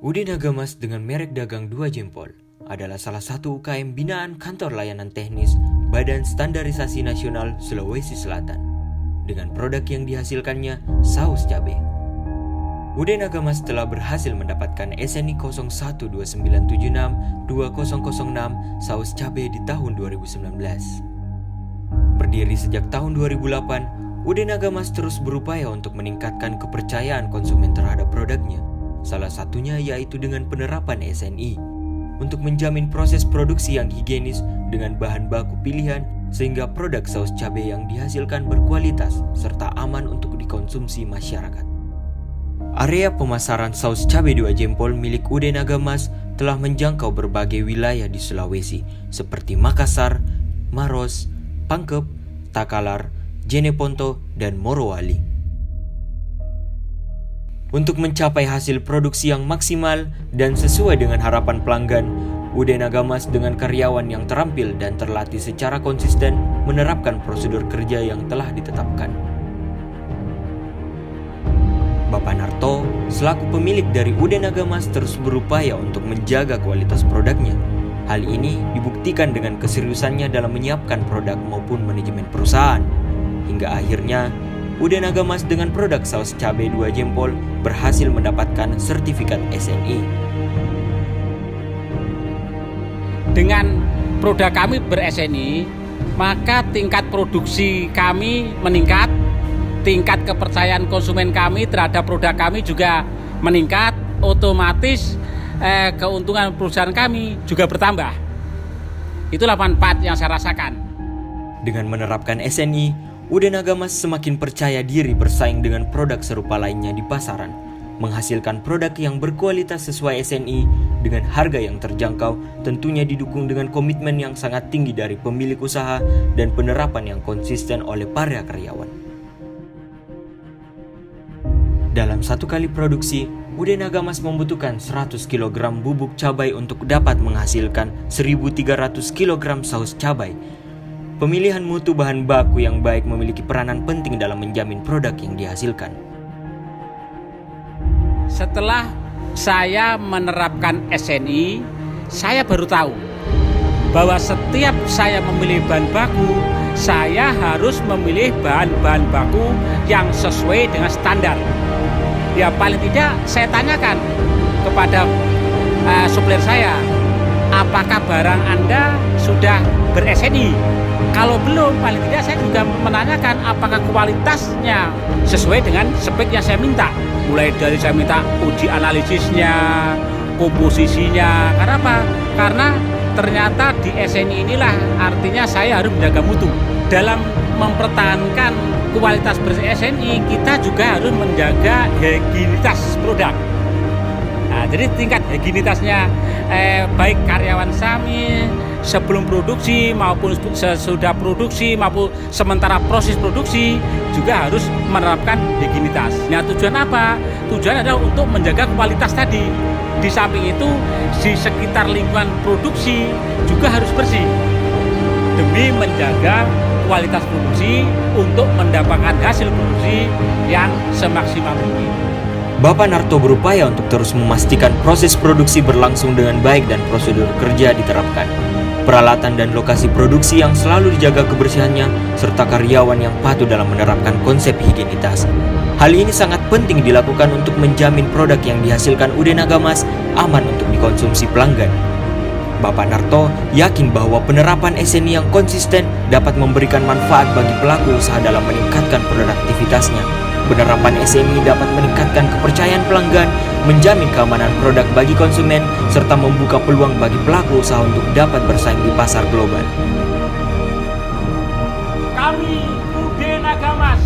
UD Nagamas dengan merek dagang 2 jempol adalah salah satu UKM binaan Kantor Layanan Teknis Badan Standarisasi Nasional Sulawesi Selatan dengan produk yang dihasilkannya saus cabai. UD Nagamas telah berhasil mendapatkan SNI 012976-2006 saus cabai di tahun 2019. Berdiri sejak tahun 2008, UD Nagamas terus berupaya untuk meningkatkan kepercayaan konsumen terhadap produknya. Salah satunya yaitu dengan penerapan SNI untuk menjamin proses produksi yang higienis dengan bahan baku pilihan sehingga produk saus cabai yang dihasilkan berkualitas serta aman untuk dikonsumsi masyarakat. Area pemasaran saus cabai 2 jempol milik UD Nagamas telah menjangkau berbagai wilayah di Sulawesi seperti Makassar, Maros, Pangkep, Takalar, Jeneponto, dan Morowali. Untuk mencapai hasil produksi yang maksimal dan sesuai dengan harapan pelanggan, UD Nagamas dengan karyawan yang terampil dan terlatih secara konsisten menerapkan prosedur kerja yang telah ditetapkan. Bapak Narto, selaku pemilik dari UD Nagamas terus berupaya untuk menjaga kualitas produknya. Hal ini dibuktikan dengan keseriusannya dalam menyiapkan produk maupun manajemen perusahaan. Hingga akhirnya, UD Nagamas dengan produk saus cabai 2 jempol berhasil mendapatkan sertifikat SNI. Dengan produk kami ber-SNI, maka tingkat produksi kami meningkat, tingkat kepercayaan konsumen kami terhadap produk kami juga meningkat, otomatis keuntungan perusahaan kami juga bertambah. Itulah manfaat yang saya rasakan. Dengan menerapkan SNI, UD Nagamas semakin percaya diri bersaing dengan produk serupa lainnya di pasaran, menghasilkan produk yang berkualitas sesuai SNI dengan harga yang terjangkau, tentunya didukung dengan komitmen yang sangat tinggi dari pemilik usaha dan penerapan yang konsisten oleh para karyawan. Dalam satu kali produksi, UD Nagamas membutuhkan 100 kg bubuk cabai untuk dapat menghasilkan 1.300 kg saus cabai. Pemilihan mutu bahan baku yang baik memiliki peranan penting dalam menjamin produk yang dihasilkan. Setelah saya menerapkan SNI, saya baru tahu bahwa setiap saya memilih bahan baku, saya harus memilih bahan-bahan baku yang sesuai dengan standar. Ya paling tidak saya tanyakan kepada supplier saya, apakah barang Anda sudah ber-SNI? Kalau belum, paling tidak saya juga menanyakan apakah kualitasnya sesuai dengan spek yang saya minta. Mulai dari saya minta uji analisisnya, komposisinya. Karena apa? Karena ternyata di SNI inilah artinya saya harus menjaga mutu. Dalam mempertahankan kualitas ber-SNI, kita juga harus menjaga higienitas produk. Nah, jadi tingkat higienitasnya baik karyawan kami sebelum produksi maupun sesudah produksi maupun sementara proses produksi juga harus menerapkan higienitas. Nah, tujuan apa? Tujuan adalah untuk menjaga kualitas tadi. Di samping itu, di sekitar lingkungan produksi juga harus bersih demi menjaga kualitas produksi untuk mendapatkan hasil produksi yang semaksimal mungkin. Bapak Narto berupaya untuk terus memastikan proses produksi berlangsung dengan baik dan prosedur kerja diterapkan. Peralatan dan lokasi produksi yang selalu dijaga kebersihannya, serta karyawan yang patuh dalam menerapkan konsep higienitas. Hal ini sangat penting dilakukan untuk menjamin produk yang dihasilkan UD Nagamas aman untuk dikonsumsi pelanggan. Bapak Narto yakin bahwa penerapan SNI yang konsisten dapat memberikan manfaat bagi pelaku usaha dalam meningkatkan produktivitasnya. Penerapan SNI dapat meningkatkan kepercayaan pelanggan, menjamin keamanan produk bagi konsumen, serta membuka peluang bagi pelaku usaha untuk dapat bersaing di pasar global. Kami UD Nagamas